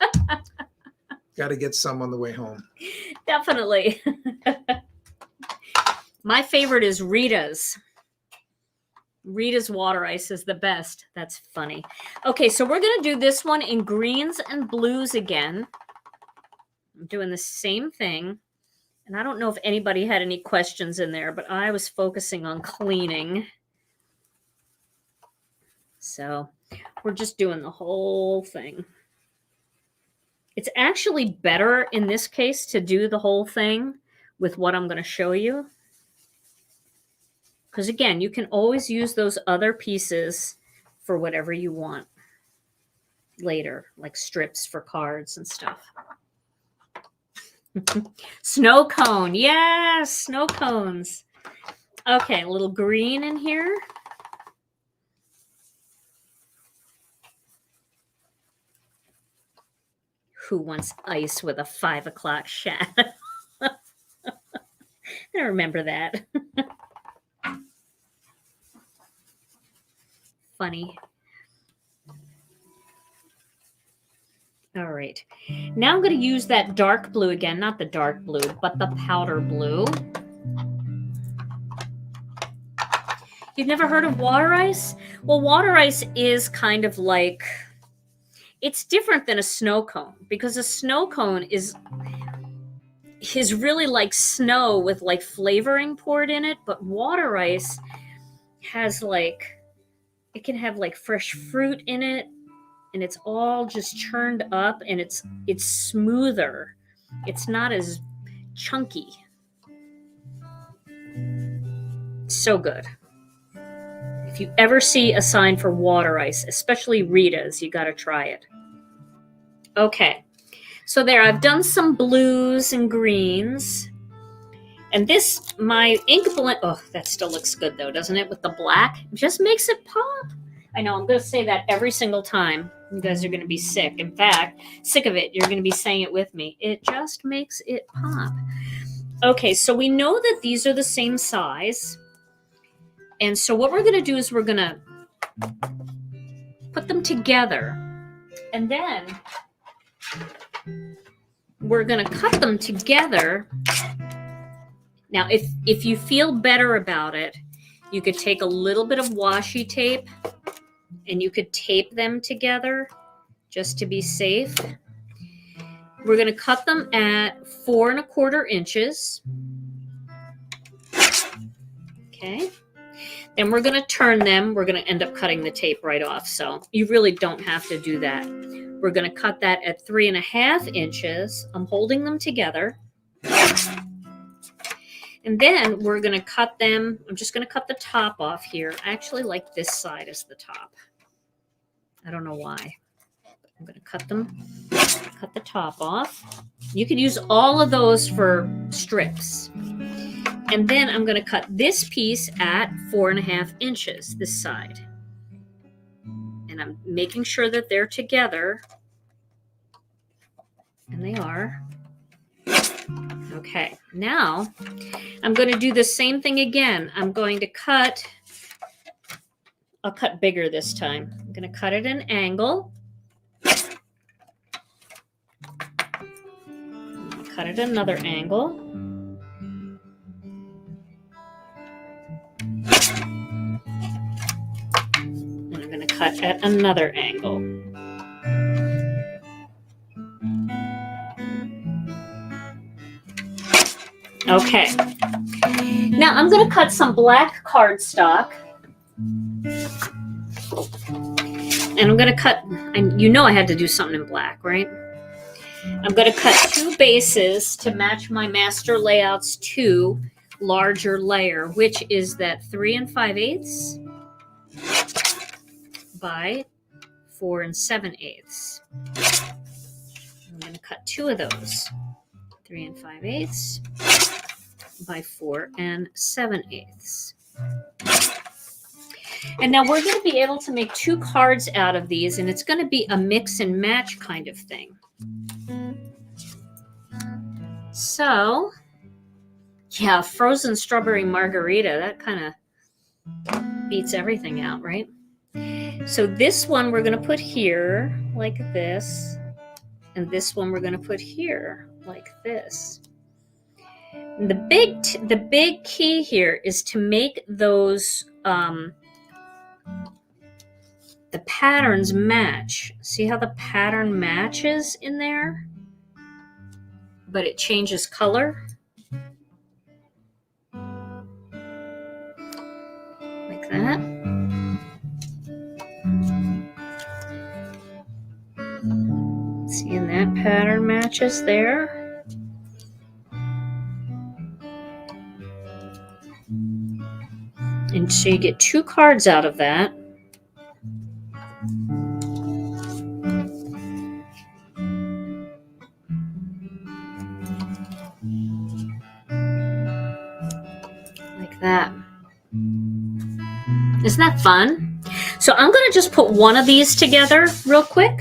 Got to get some on the way home. Definitely. My favorite is Rita's. Rita's water ice is the best. That's funny. Okay, so we're going to do this one in greens and blues again. I'm doing the same thing. And I don't know if anybody had any questions in there, but I was focusing on cleaning. So we're just doing the whole thing. It's actually better in this case to do the whole thing with what I'm going to show you. Because again, you can always use those other pieces for whatever you want later, like strips for cards and stuff. Snow cone. Yes, snow cones. Okay, a little green in here. Who wants ice with a 5 o'clock shadow? I remember that. Funny. All right. Now I'm going to use that dark blue again. Not the dark blue, but the powder blue. You've never heard of water ice? Well, water ice is kind of like... It's different than a snow cone because a snow cone is really like snow with like flavoring poured in it, but water ice has like, it can have like fresh fruit in it, and it's all just churned up, and it's smoother. It's not as chunky. So good. If you ever see a sign for water ice, especially Rita's, you got to try it. Okay, so there, I've done some blues and greens. And this, my ink blend, oh, that still looks good though, doesn't it? With the black, it just makes it pop. I know, I'm going to say that every single time. You guys are going to be sick. In fact, sick of it. You're going to be saying it with me. It just makes it pop. Okay, so we know that these are the same size. And so what we're going to do is we're going to put them together. And then we're going to cut them together. Now, if you feel better about it, you could take a little bit of washi tape and you could tape them together just to be safe. We're going to cut them at 4 1/4 inches. Okay. Then we're going to turn them. We're going to end up cutting the tape right off. So you really don't have to do that. We're going to cut that at 3 1/2 inches. I'm holding them together. And then we're going to cut them. I'm just going to cut the top off here. I actually like this side as the top. I don't know why. I'm going to cut the top off. You could use all of those for strips. And then I'm going to cut this piece at 4.5 inches, this side. And I'm making sure that they're together. And they are. Okay, now I'm going to do the same thing again. I'm going to cut, I'll cut bigger this time. I'm going to cut at an angle. Cut at another angle. And I'm going to cut at another angle. Okay. Now I'm going to cut some black cardstock. And I'm going to cut, and you know I had to do something in black, right? I'm going to cut 2 bases to match my master layout's 2 larger layer, which is that 3 5/8 by 4 7/8. I'm going to cut 2 of those, 3 5/8 by 4 7/8. And now we're going to be able to make 2 cards out of these, and it's going to be a mix and match kind of thing. So, yeah, frozen strawberry margarita, that kind of beats everything out, right? So this one we're going to put here like this, and this one we're going to put here like this. And the big key here is to make those the patterns match. See how the pattern matches in there? But it changes color. Like that. See, and that pattern matches there. And so you get 2 cards out of that. That. Isn't that fun? So I'm going to just put one of these together real quick.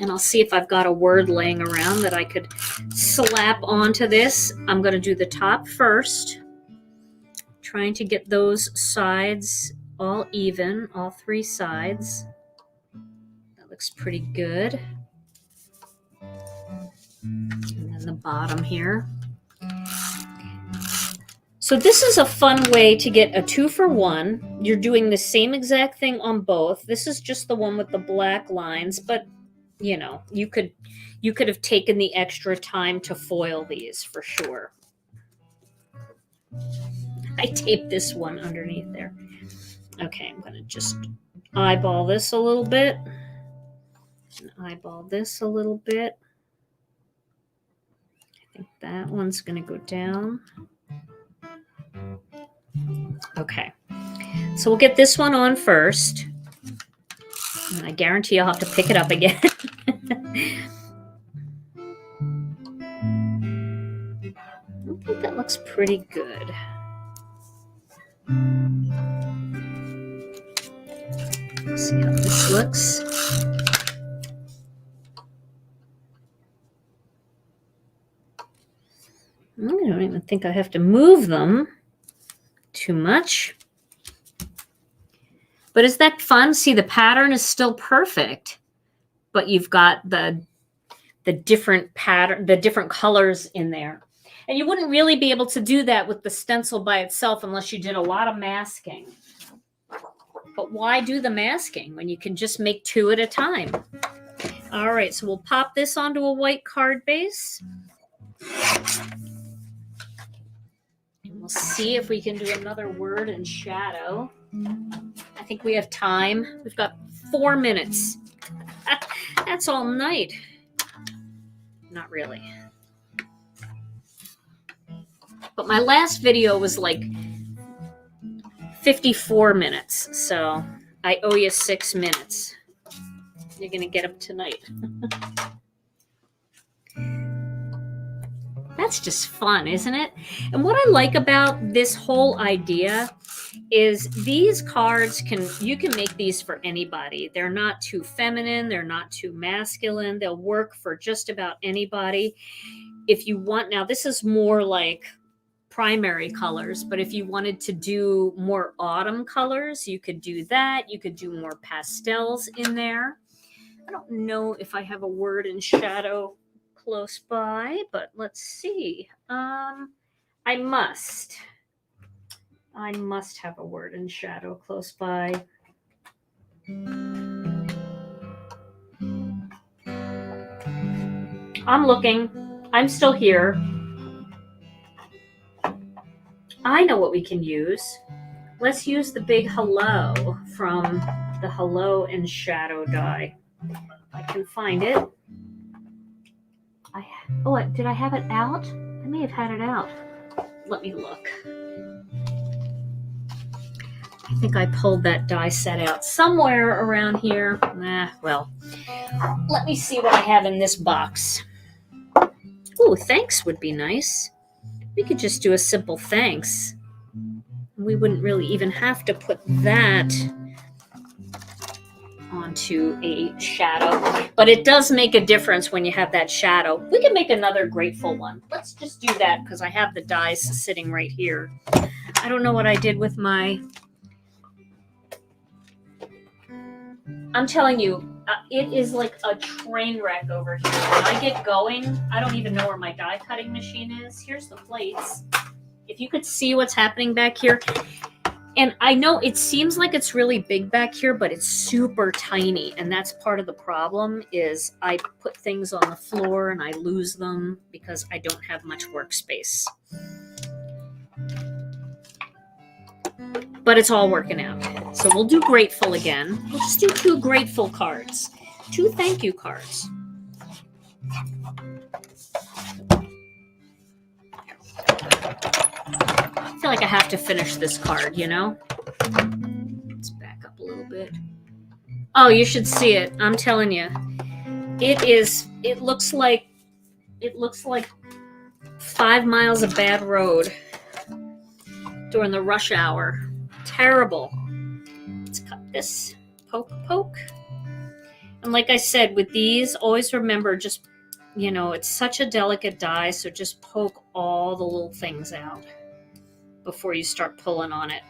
And I'll see if I've got a word laying around that I could slap onto this. I'm going to do the top first. Trying to get those sides all even, all 3 sides. That looks pretty good. And then the bottom here. So this is a fun way to get a 2 for 1. You're doing the same exact thing on both. This is just the one with the black lines, but you know, you could have taken the extra time to foil these for sure. I taped this one underneath there. Okay, I'm going to just eyeball this a little bit. And eyeball this a little bit. I think that one's going to go down. Okay, so we'll get this one on first. And I guarantee I'll have to pick it up again. I think that looks pretty good. Let's see how this looks. I don't even think I have to move them too much. But is that fun? See, the pattern is still perfect, but you've got the different pattern, the different colors in there. And you wouldn't really be able to do that with the stencil by itself unless you did a lot of masking. But why do the masking when you can just make 2 at a time? All right, so we'll pop this onto a white card base. And we'll see if we can do another word in shadow. I think we have time. We've got 4 minutes. That's all night. Not really. But my last video was like 54 minutes, so I owe you 6 minutes. You're gonna get them tonight. That's just fun, isn't it? And what I like about this whole idea is these cards you can make these for anybody. They're not too feminine, they're not too masculine. They'll work for just about anybody. If you want, now this is more like primary colors, but if you wanted to do more autumn colors, you could do that. You could do more pastels in there. I don't know if I have a word in shadow close by, but let's see. I must have a word in shadow close by. I'm looking. I'm still here. I know what we can use. Let's use the big hello from the Hello and Shadow die. I can find it. Did I have it out? I may have had it out. Let me look. I think I pulled that die set out somewhere around here. Well, let me see what I have in this box. Ooh, thanks would be nice. We could just do a simple thanks. We wouldn't really even have to put that onto a shadow, but it does make a difference when you have that shadow. We can make another grateful one. Let's just do that because I have the dies sitting right here. I don't know what I did with my... I'm telling you, it is like a train wreck over here. When I get going, I don't even know where my die cutting machine is. Here's the plates. If you could see what's happening back here. And I know it seems like it's really big back here, but it's super tiny. And that's part of the problem is I put things on the floor and I lose them because I don't have much workspace. But it's all working out. So we'll do grateful again. We'll just do 2 grateful cards. 2 thank you cards. I feel like I have to finish this card, you know? Let's back up a little bit. Oh, you should see it. I'm telling you. It looks like 5 miles of bad road during the rush hour. Terrible. Let's cut this. Poke. And like I said, with these, always remember just, it's such a delicate die, so just poke all the little things out before you start pulling on it.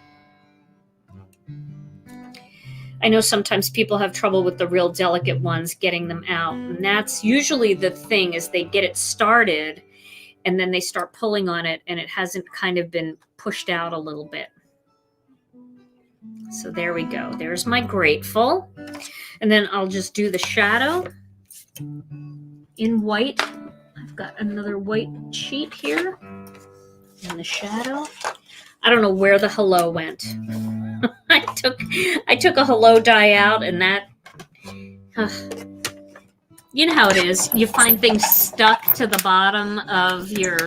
I know sometimes people have trouble with the real delicate ones, getting them out. And that's usually the thing, is they get it started and then they start pulling on it and it hasn't kind of been pushed out a little bit. So there we go. There's my grateful. And then I'll just do the shadow in white. I've got another white sheet here in the shadow. I don't know where the hello went. I took a hello die out, and that, you know how it is. You find things stuck to the bottom of your...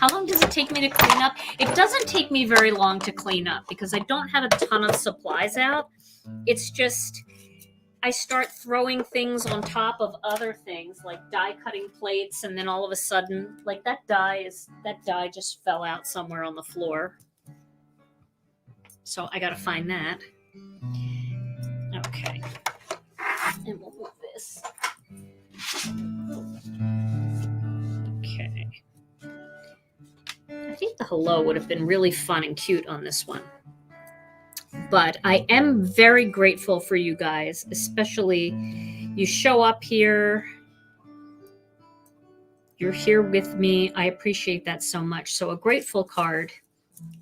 How long does it take me to clean up? It doesn't take me very long to clean up because I don't have a ton of supplies out. It's just I start throwing things on top of other things like die cutting plates, and then all of a sudden, like that die just fell out somewhere on the floor. So I got to find that. Okay. And we'll move this. Okay. I think the hello would have been really fun and cute on this one. But I am very grateful for you guys, especially you show up here. You're here with me. I appreciate that so much. So a grateful card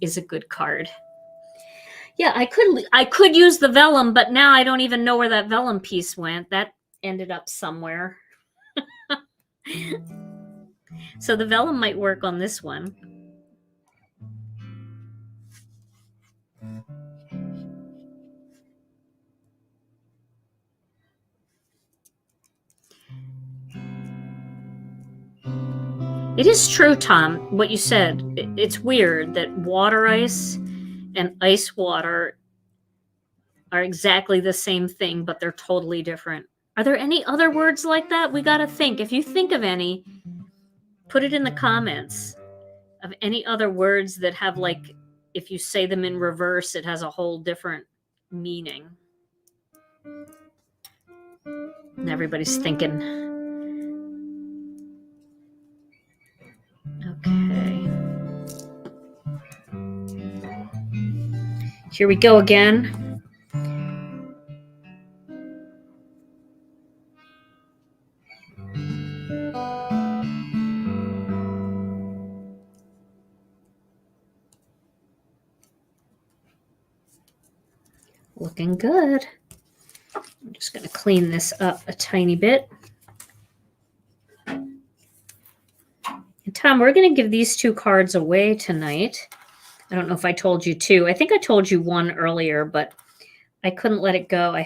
is a good card. Yeah, I could use the vellum, but now I don't even know where that vellum piece went. That ended up somewhere. So the vellum might work on this one. It is true, Tom, what you said. It's weird that water ice and ice water are exactly the same thing, but they're totally different. Are there any other words like that? We got to think. If you think of any, put it in the comments of any other words that have, like, if you say them in reverse, it has a whole different meaning. And everybody's thinking. Okay. Here we go again. Looking good. I'm just going to clean this up a tiny bit. And Tom, we're going to give these 2 cards away tonight. I don't know if I told you 2. I think I told you 1 earlier, but I couldn't let it go. I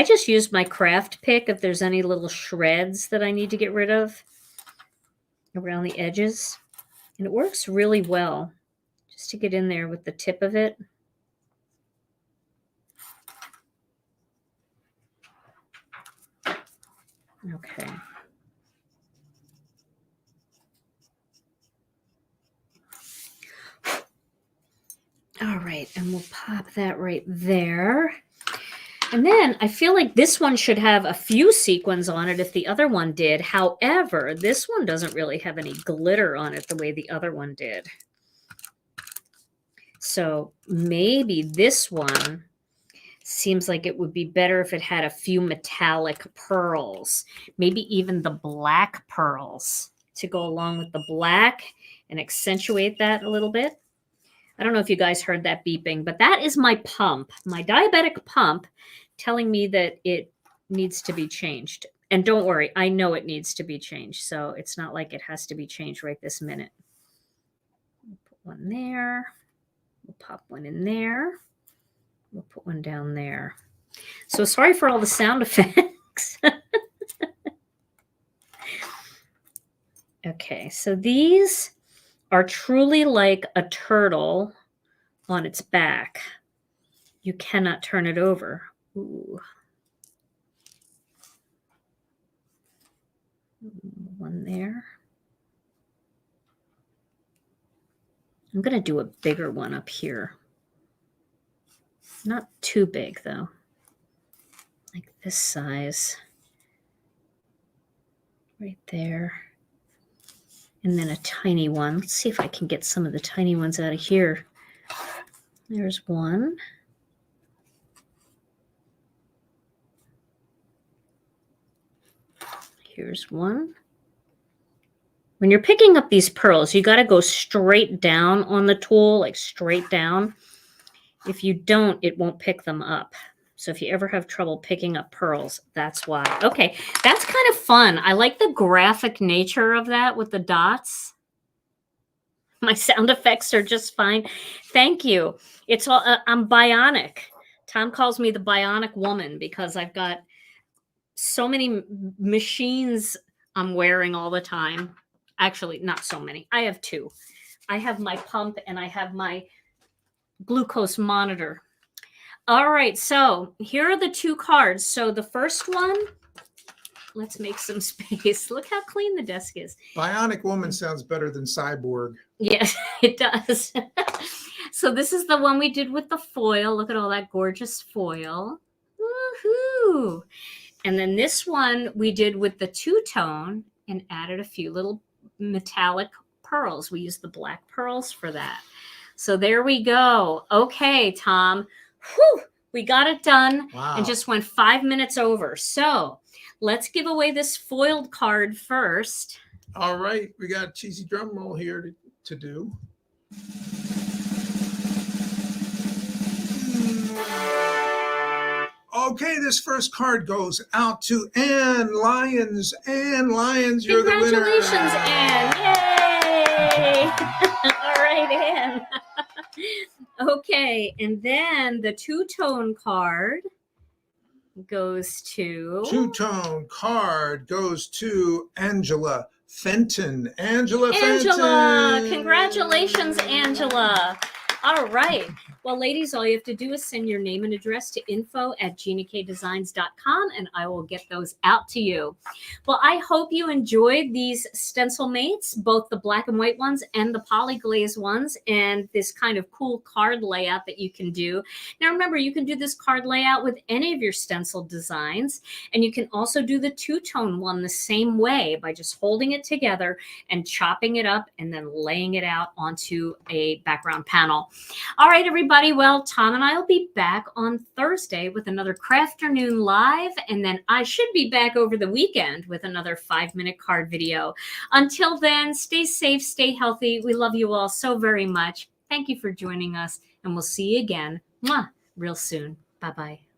just used my craft pick if there's any little shreds that I need to get rid of around the edges. And it works really well just to get in there with the tip of it. Okay. All right, and we'll pop that right there. And then I feel like this one should have a few sequins on it if the other one did. However, this one doesn't really have any glitter on it the way the other one did. So maybe this one seems like it would be better if it had a few metallic pearls, maybe even the black pearls to go along with the black and accentuate that a little bit. I don't know if you guys heard that beeping, but that is my pump, my diabetic pump, telling me that it needs to be changed. And don't worry, I know it needs to be changed. So it's not like it has to be changed right this minute. We'll put one there. We'll pop one in there. We'll put one down there. So sorry for all the sound effects. Okay, so these are truly like a turtle on its back. You cannot turn it over. Ooh. One there. I'm going to do a bigger one up here. Not too big, though. Like this size. Right there. And then a tiny one. Let's see if I can get some of the tiny ones out of here. There's one. Here's one. When you're picking up these pearls, you got to go straight down on the tool, like straight down. If you don't, it won't pick them up. So if you ever have trouble picking up pearls, that's why. Okay, that's kind of fun. I like the graphic nature of that with the dots. My sound effects are just fine. Thank you. It's all I'm bionic. Tom calls me the bionic woman because I've got so many machines I'm wearing all the time. Actually, not so many. I have 2. I have my pump and I have my glucose monitor. All right, so here are the 2 cards. So the first one, let's make some space. Look how clean the desk is. Bionic woman sounds better than cyborg. Yes, it does. So this is the one we did with the foil. Look at all that gorgeous foil. Woohoo! And then this one we did with the 2-tone and added a few little metallic pearls. We used the black pearls for that. So there we go. Okay, Tom. Whew, we got it done. Wow. And just went 5 minutes over. So let's give away this foiled card first. All right, we got a cheesy drum roll here to do. Okay, this first card goes out to Ann Lyons. Ann Lyons, you're the winner. Congratulations, Ann. Yay! All right, Ann. Okay, and then the 2-tone card goes to... 2-tone card goes to Angela. Fenton. Angela Angela, Fenton. congratulations, Angela. All right. Well, ladies, all you have to do is send your name and address to info@ginakdesigns.com and I will get those out to you. Well, I hope you enjoyed these Stencil-Mates, both the black and white ones and the Poly-Glaze ones, and this kind of cool card layout that you can do. Now, remember, you can do this card layout with any of your stencil designs, and you can also do the two-tone one the same way by just holding it together and chopping it up and then laying it out onto a background panel. All right, everybody. Well, Tom and I will be back on Thursday with another Crafternoon Live, and then I should be back over the weekend with another 5-minute card video. Until then, stay safe, stay healthy. We love you all so very much. Thank you for joining us, and we'll see you again real soon. Bye-bye.